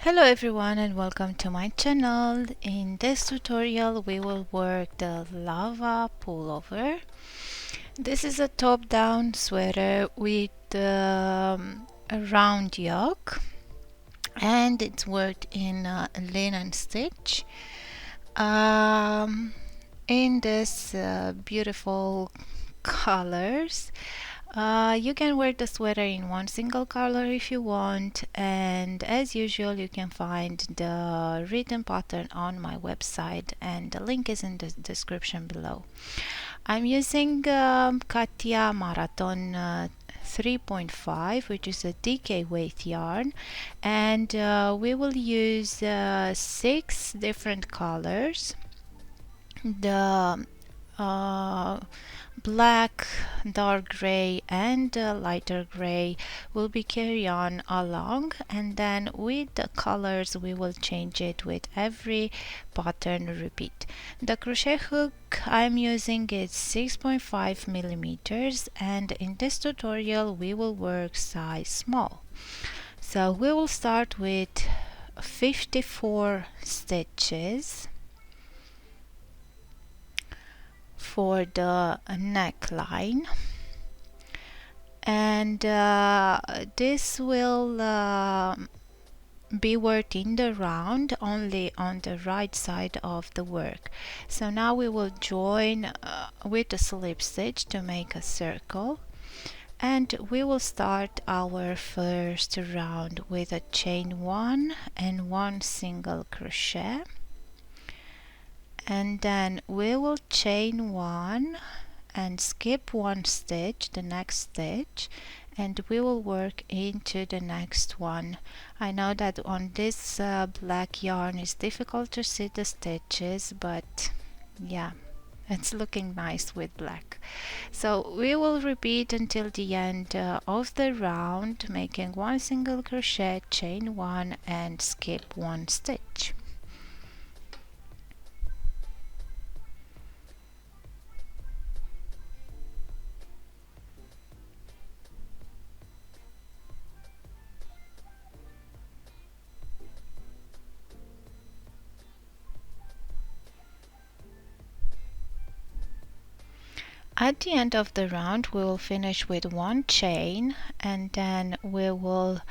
Hello everyone and welcome to my channel. In this tutorial we will work the Lava Pullover. This is a top-down sweater with a round yoke and it's worked in linen stitch in this beautiful colors. You can wear the sweater in one single color if you want, and as usual you can find the written pattern on my website and the link is in the description below. I'm using Katia Marathon 3.5, which is a DK weight yarn, and we will use 6 different colors. The black, dark gray and lighter gray will be carry on along, and then with the colors we will change it with every pattern repeat. The crochet hook I'm using is 6.5 millimeters, and in this tutorial we will work size small. So we will start with 54 stitches for the neckline, and this will be worked in the round only on the right side of the work. So now we will join with a slip stitch to make a circle, and we will start our first round with a chain 1 and 1 single crochet, and then we will chain 1 and skip 1 stitch, the next stitch, and we will work into the next one. I know that on this black yarn it's difficult to see the stitches, but yeah, it's looking nice with black. So we will repeat until the end of the round, making 1 single crochet, chain 1 and skip 1 stitch. At the end of the round we will finish with 1 chain, and then we will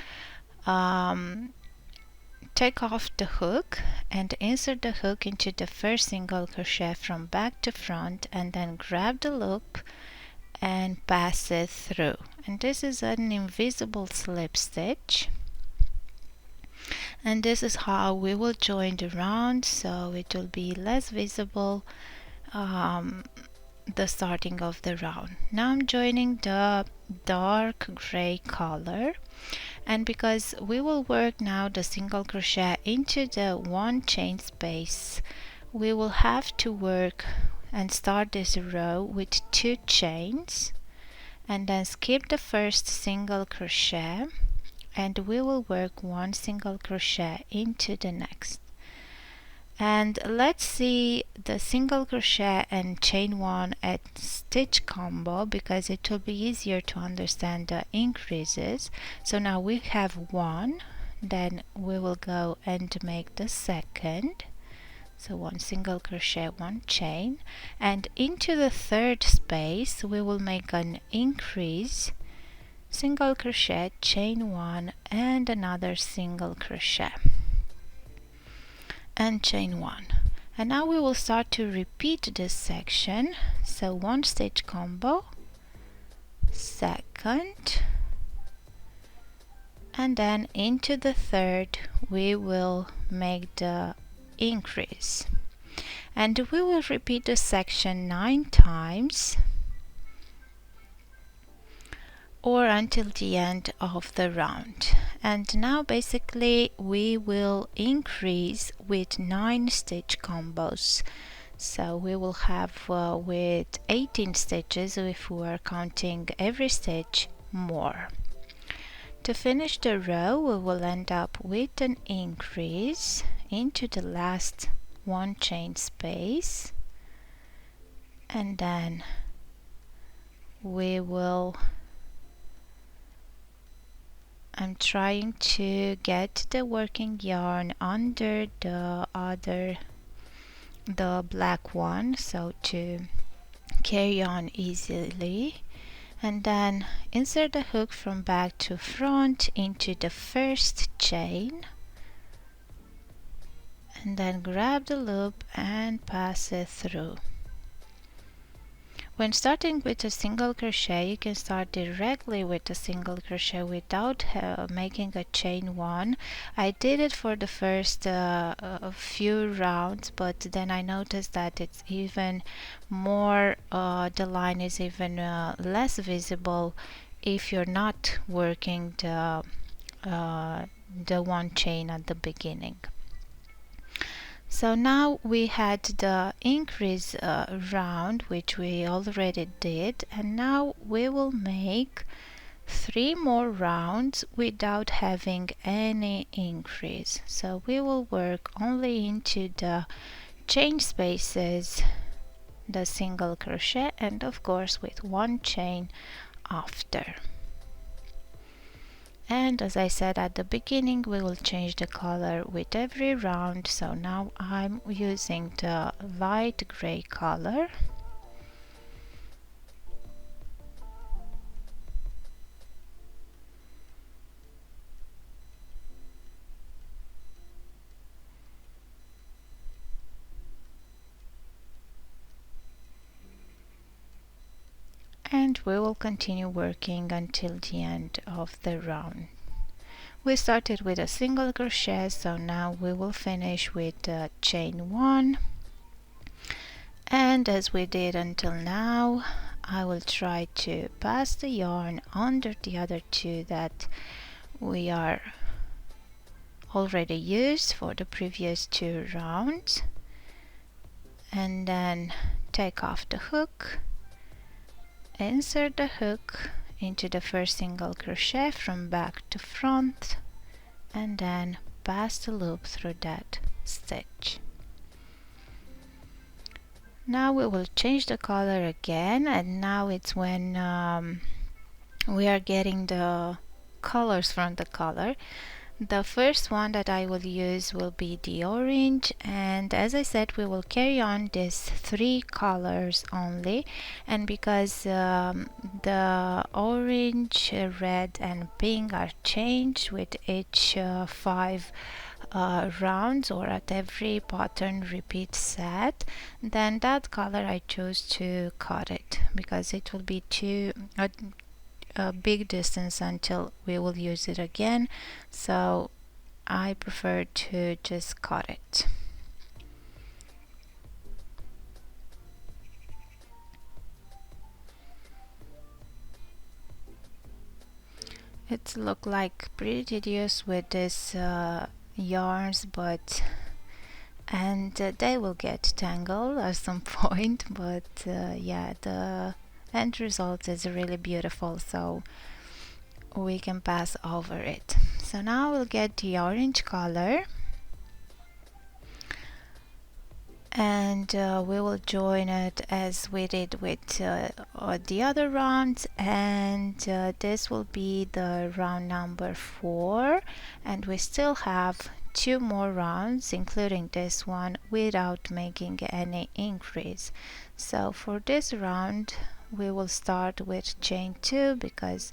take off the hook and insert the hook into the first single crochet from back to front, and then grab the loop and pass it through. And this is an invisible slip stitch, and this is how we will join the round, so it will be less visible the starting of the round. Now I'm joining the dark gray color, and because we will work now the single crochet into the 1 chain space, we will have to work and start this row with 2 chains and then skip the first single crochet, and we will work 1 single crochet into the next. And let's see the single crochet and chain 1 at stitch combo, because it will be easier to understand the increases. So now we have 1, then we will go and make the second, so 1 single crochet, 1 chain, and into the third space we will make an increase, single crochet, chain 1 and another single crochet and chain 1. And now we will start to repeat this section, so 1 stitch combo, second, and then into the third we will make the increase, and we will repeat the section 9 times or until the end of the round. And now basically we will increase with 9 stitch combos, so we will have with 18 stitches if we are counting every stitch more. To finish the row we will end up with an increase into the last 1 chain space, and then we will I'm trying to get the working yarn under the black one, so to carry on easily, and then insert the hook from back to front into the first chain, and then grab the loop and pass it through. When starting with a single crochet, you can start directly with a single crochet without making a chain one. I did it for the first few rounds, but then I noticed that it's even more, the line is even less visible if you're not working the one chain at the beginning. So now we had the increase round, which we already did, and now we will make 3 more rounds without having any increase. So we will work only into the chain spaces, the single crochet, and of course with one chain after. And as I said at the beginning, we will change the color with every round. So now I'm using the light gray color. And we will continue working until the end of the round. We started with a single crochet, so now we will finish with chain 1. And as we did until now, I will try to pass the yarn under the other 2 that we are already used for the previous 2 rounds, and then take off the hook, insert the hook into the first single crochet from back to front, and then pass the loop through that stitch. Now we will change the color again, and now it's when we are getting the colors from the color. The first one that I will use will be the orange, and as I said, we will carry on these 3 colors only, and because the orange, red and pink are changed with each 5 rounds or at every pattern repeat set, then that color I chose to cut it because it will be too a big distance until we will use it again, so I prefer to just cut it. It look like pretty tedious with this yarns, but they will get tangled at some point, but yeah, the end result is really beautiful, so we can pass over it. So now we'll get the orange color, and we will join it as we did with the other rounds, and this will be the round number 4, and we still have 2 more rounds including this one without making any increase. So for this round we will start with chain 2 because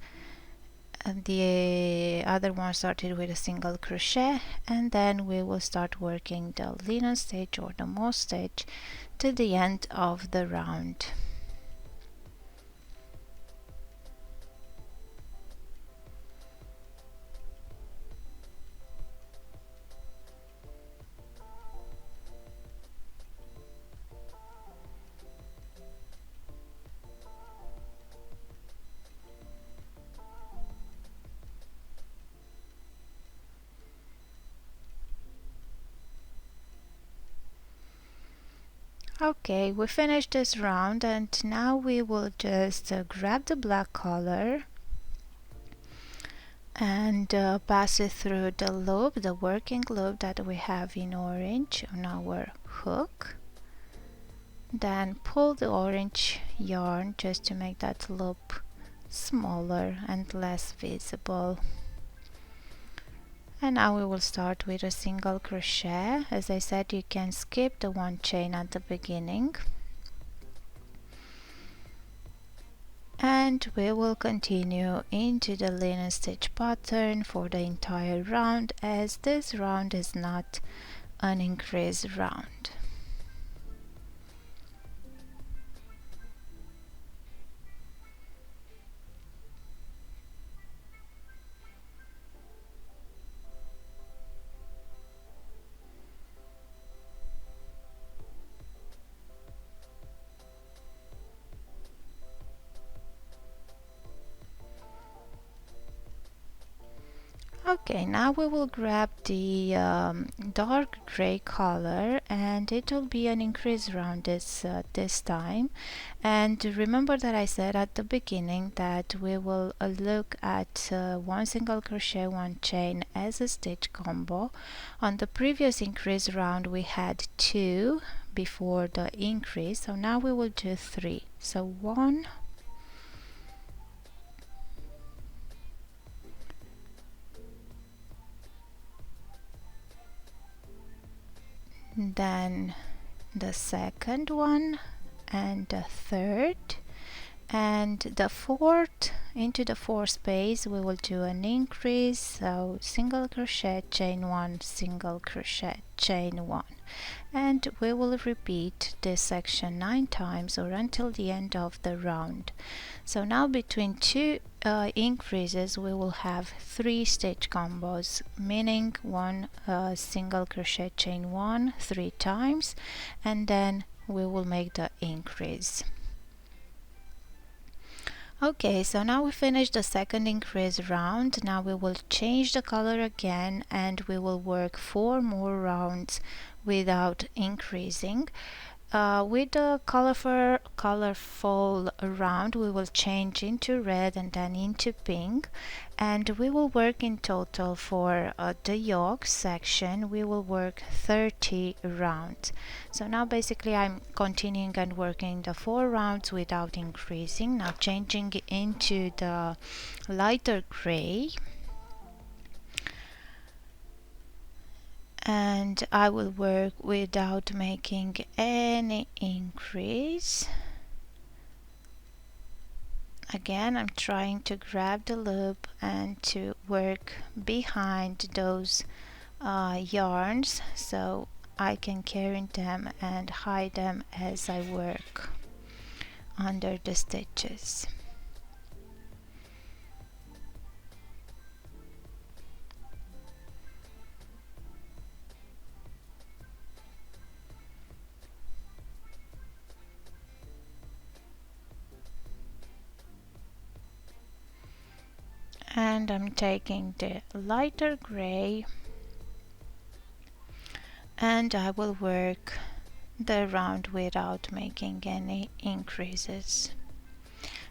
the other one started with a single crochet, and then we will start working the linen stitch or the moss stitch to the end of the round. Okay, we finished this round, and now we will just grab the black color and pass it through the loop, the working loop that we have in orange on our hook. Then pull the orange yarn just to make that loop smaller and less visible. And now we will start with a single crochet. As I said, you can skip the one chain at the beginning, and we will continue into the linen stitch pattern for the entire round, as this round is not an increase round. Okay, now we will grab the dark gray color, and it will be an increase round this time. And remember that I said at the beginning that we will look at one single crochet, one chain as a stitch combo. On the previous increase round we had 2 before the increase, so now we will do 3. So 1, then the second one, and the third, and the fourth. Into the fourth space we will do an increase, so single crochet, chain 1, single crochet, chain 1, and we will repeat this section 9 times or until the end of the round. So now between 2 increases we will have 3 stitch combos, meaning 1 single crochet, chain 1 3 times, and then we will make the increase. Okay, so now we finished the second increase round. Now we will change the color again, and we will work 4 more rounds without increasing. With the colorful round we will change into red and then into pink, and we will work in total for the yoke section we will work 30 rounds. So now basically I'm continuing and working the 4 rounds without increasing. Now changing into the lighter gray, and I will work without making any increase. Again, I'm trying to grab the loop and to work behind those yarns so I can carry them and hide them as I work under the stitches. And I'm taking the lighter gray, and I will work the round without making any increases.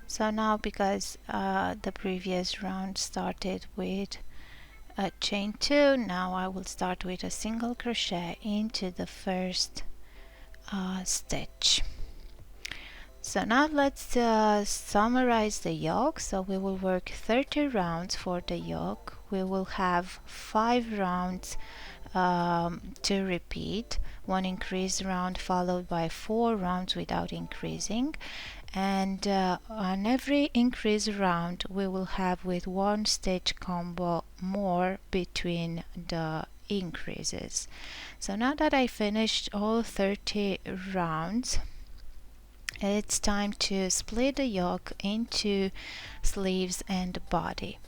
So now, because the previous round started with a chain 2, now I will start with a single crochet into the first stitch. So now let's summarize the yoke. So we will work 30 rounds for the yoke. We will have 5 rounds to repeat, 1 increase round followed by 4 rounds without increasing, and on every increase round we will have with 1 stitch combo more between the increases. So now that I finished all 30 rounds, it's time to split the yoke into sleeves and body.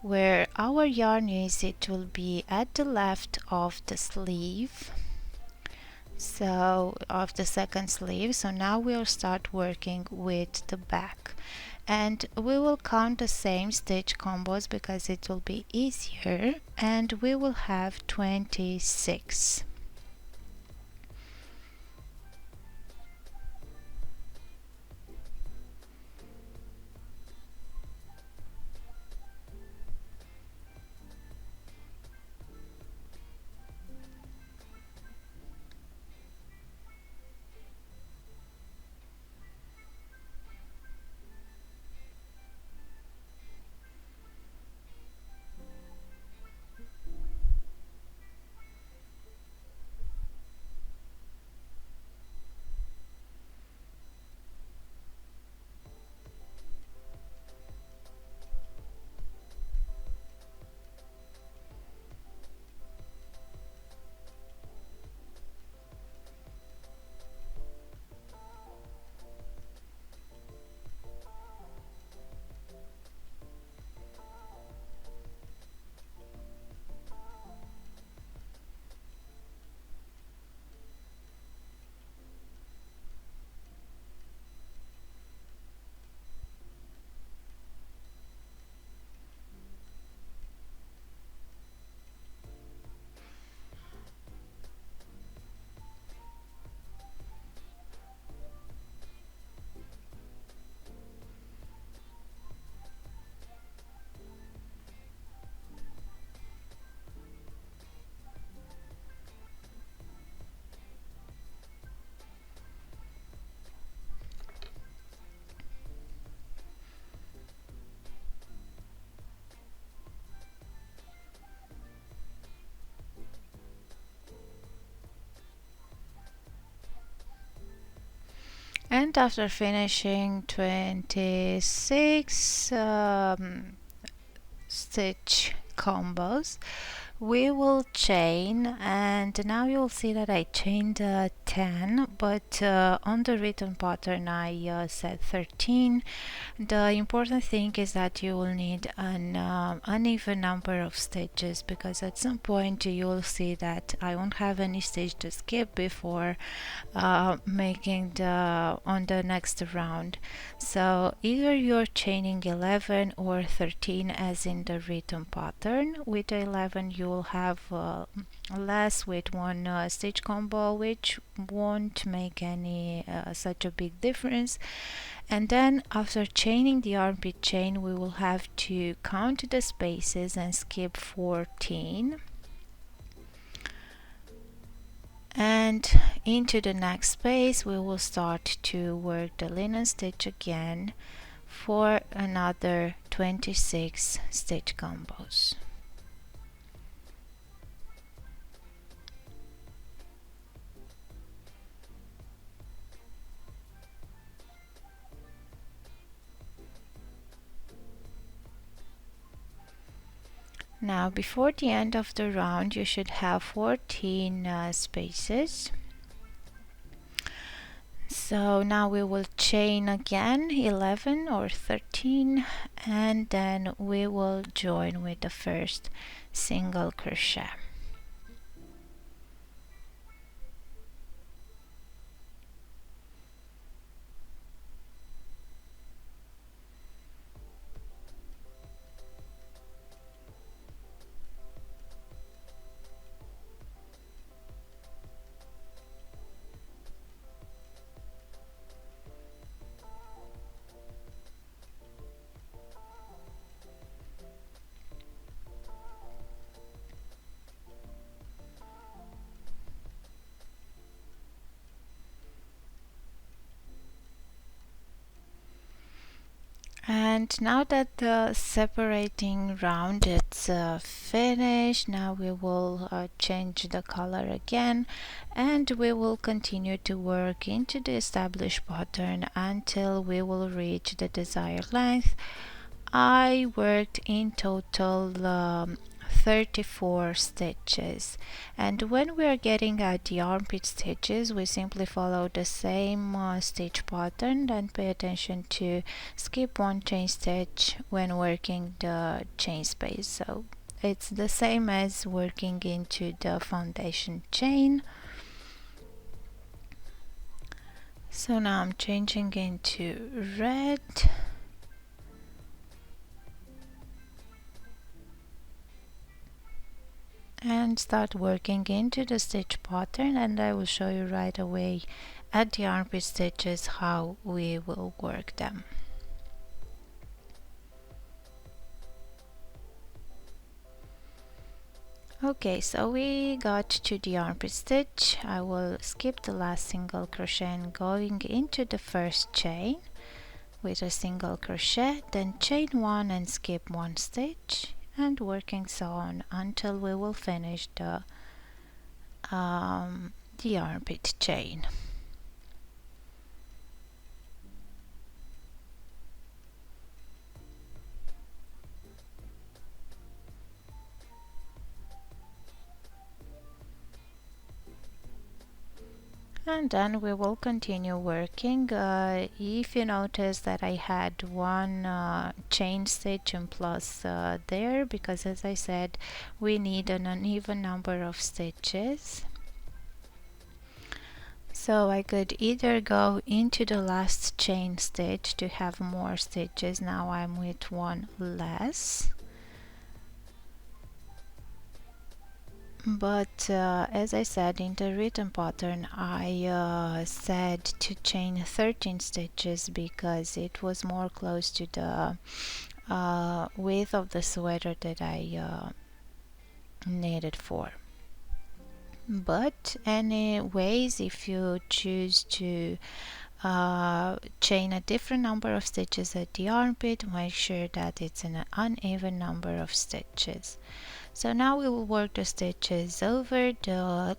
Where our yarn is, it will be at the left of the sleeve, so of the second sleeve. So now we'll start working with the back, and we will count the same stitch combos because it will be easier, and we will have 26. And after finishing 26 stitch combos, we will chain, and now you'll see that I chained 10, but on the written pattern I said 13. The important thing is that you will need an uneven number of stitches, because at some point you will see that I won't have any stitch to skip before making on the next round. So either you're chaining 11 or 13 as in the written pattern. With 11 you will have less with one stitch combo, which won't make any such a big difference. And then after chaining the armpit chain, we will have to count the spaces and skip 14. And into the next space we will start to work the linen stitch again for another 26 stitch combos. Now before the end of the round you should have 14 spaces. So now we will chain again 11 or 13, and then we will join with the first single crochet. And now that the separating round is finished, now we will change the color again, and we will continue to work into the established pattern until we will reach the desired length. I worked in total 34 stitches, and when we are getting at the armpit stitches we simply follow the same stitch pattern and pay attention to skip one chain stitch when working the chain space. So it's the same as working into the foundation chain. So now I'm changing into red. And start working into the stitch pattern, and I will show you right away at the armpit stitches how we will work them. Okay, so we got to the armpit stitch. I will skip the last single crochet and going into the first chain with a single crochet, then chain one and skip one stitch, and working so on until we will finish the armpit chain. And then we will continue working. If you notice that I had one chain stitch and plus there, because as I said we need an uneven number of stitches, so I could either go into the last chain stitch to have more stitches. Now I'm with one less. But as I said in the written pattern, I said to chain 13 stitches because it was more close to the width of the sweater that I needed for. But anyways, if you choose to chain a different number of stitches at the armpit, make sure that it's an uneven number of stitches. So now we will work the stitches over the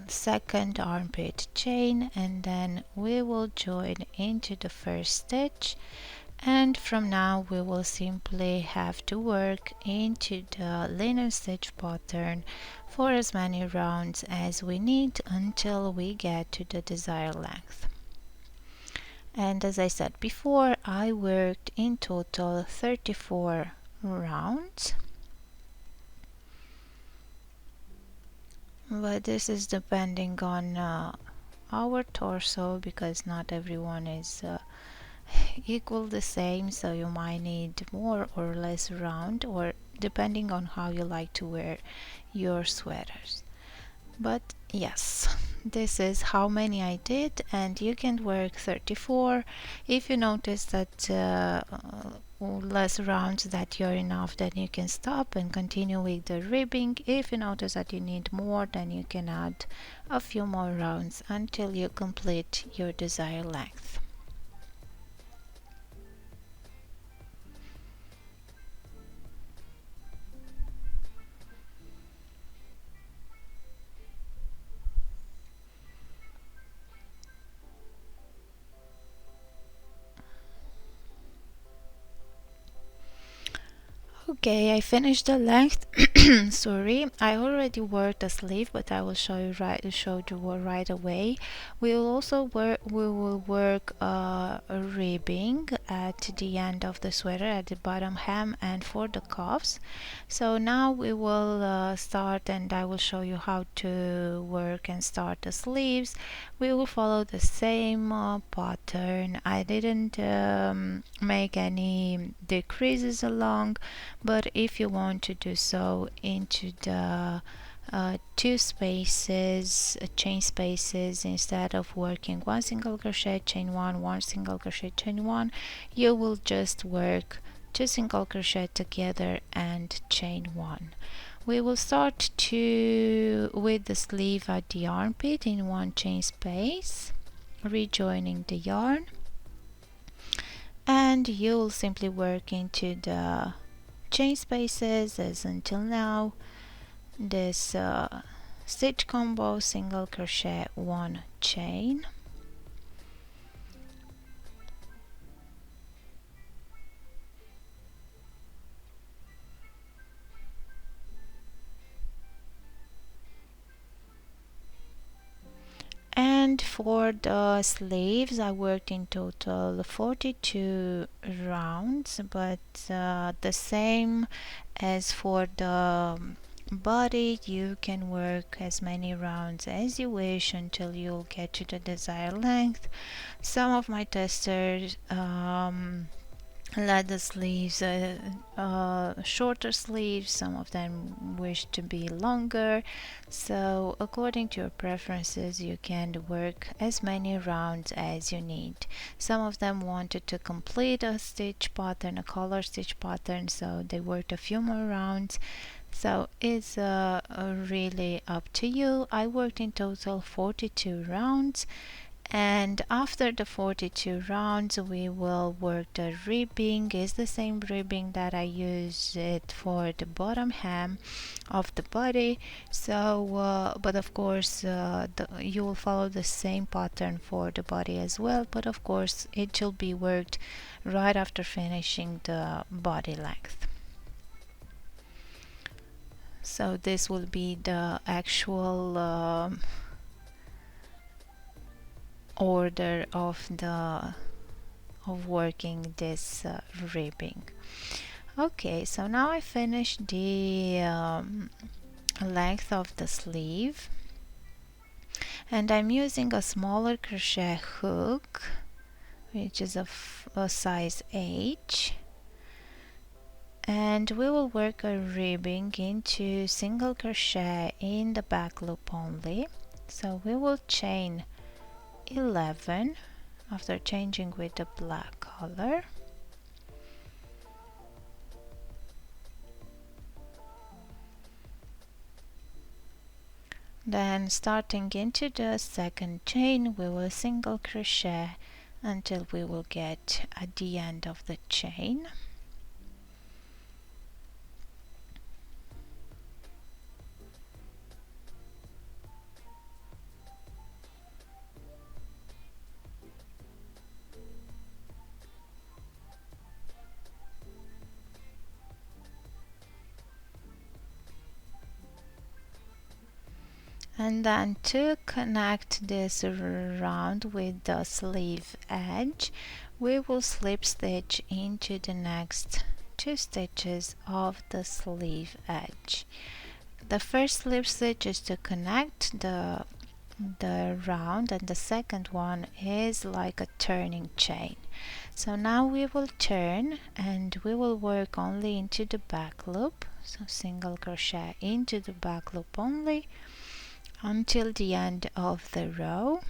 second armpit chain, and then we will join into the first stitch, and from now we will simply have to work into the linen stitch pattern for as many rounds as we need until we get to the desired length. And as I said before, I worked in total 34 rounds, but this is depending on our torso, because not everyone is equal the same, so you might need more or less round, or depending on how you like to wear your sweaters. But yes, this is how many I did, and you can work 34. If you notice that less rounds that you're enough, then you can stop and continue with the ribbing. If you notice that you need more, then you can add a few more rounds until you complete your desired length. Okay, I finished the length. Sorry, I already worked the sleeve, but I will show you right away. We will also work a ribbing at the end of the sweater, at the bottom hem and for the cuffs. So now we will start, and I will show you how to work and start the sleeves. We will follow the same pattern. I didn't make any decreases along, but if you want to do so into the two spaces, chain spaces, instead of working one single crochet chain one single crochet chain one, you will just work two single crochet together and chain one. We will start with the sleeve at the armpit in one chain space, rejoining the yarn, and you will simply work into the chain spaces as until now. This stitch combo, single crochet, one chain, and for the sleeves I worked in total 42 rounds, but the same as for the body, you can work as many rounds as you wish until you'll get to the desired length. Some of my testers let the sleeves shorter sleeves, some of them wish to be longer, so according to your preferences you can work as many rounds as you need. Some of them wanted to complete a stitch pattern, a collar stitch pattern, so they worked a few more rounds. So it's really up to you. I worked in total 42 rounds, and after the 42 rounds we will work the ribbing. Is the same ribbing that I use it for the bottom hem of the body. So but of course you will follow the same pattern for the body as well, but of course it will be worked right after finishing the body length. So this will be the actual order of working this ribbing. Okay, so now I finished the length of the sleeve, and I'm using a smaller crochet hook, which is a size H, and we will work a ribbing into single crochet in the back loop only. So we will chain 11 after changing with the black color, then starting into the second chain we will single crochet until we will get at the end of the chain. And then to connect this round with the sleeve edge, we will slip stitch into the next 2 stitches of the sleeve edge. The first slip stitch is to connect the round, and the second one is like a turning chain. So now we will turn and we will work only into the back loop, so single crochet into the back loop only until the end of the row.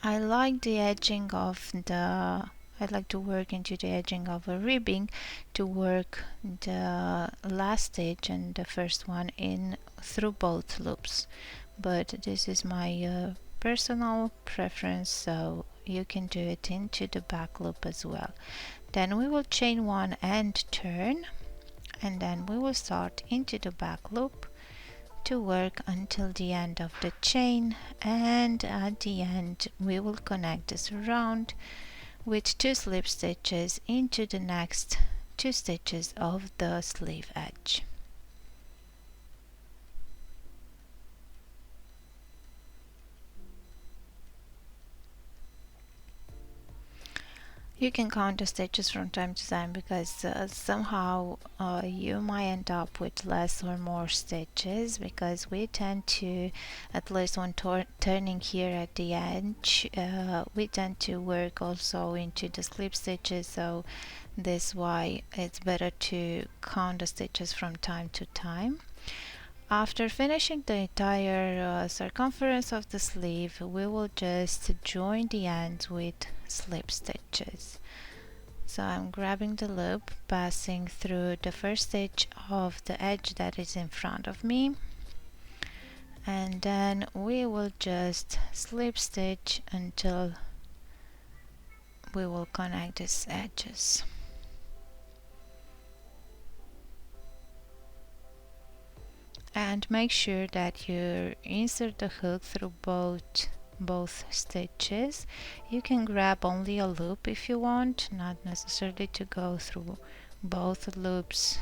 I like the edging of the I like to work into the edging of a ribbing to work the last stitch and the first one in through both loops, but this is my personal preference, so you can do it into the back loop as well. Then we will chain one and turn, and then we will start into the back loop to work until the end of the chain, and at the end we will connect this round with 2 slip stitches into the next 2 stitches of the sleeve edge. You can count the stitches from time to time because somehow you might end up with less or more stitches, because we tend to, at least when turning here at the edge, we tend to work also into the slip stitches, so this is why it's better to count the stitches from time to time. After finishing the entire circumference of the sleeve, we will just join the ends with slip stitches. So I'm grabbing the loop, passing through the first stitch of the edge that is in front of me, and then we will just slip stitch until we will connect these edges. And make sure that you insert the hook through both stitches. You can grab only a loop if you want, not necessarily to go through both loops.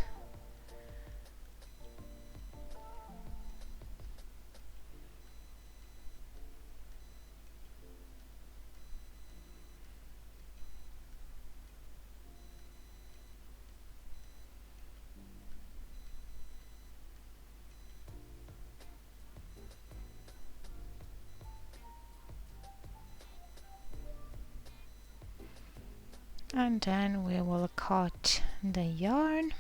And then we will cut the yarn,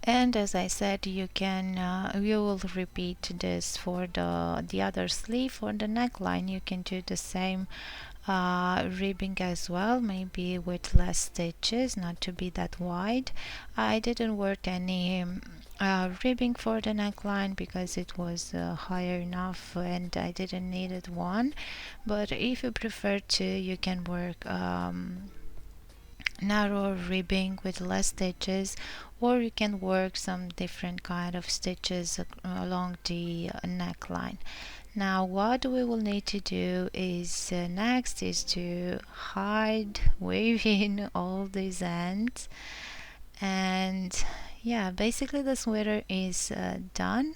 and as I said, you will repeat this for the other sleeve. For the neckline you can do the same ribbing as well, maybe with less stitches, not to be that wide. I didn't work any ribbing for the neckline because it was higher enough and I didn't need it one, but if you prefer to, you can work narrow ribbing with less stitches, or you can work some different kind of stitches along the neckline. Now what we will need to do is next is to weave in all these ends, and yeah, basically the sweater is done.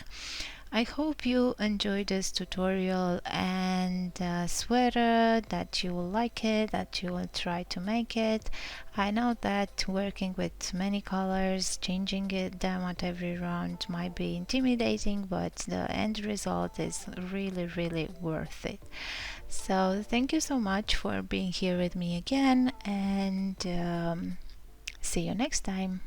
I hope you enjoyed this tutorial and sweater, that you will like it, that you will try to make it. I know that working with many colors, changing them at every round might be intimidating, but the end result is really worth it. So thank you so much for being here with me again, and see you next time.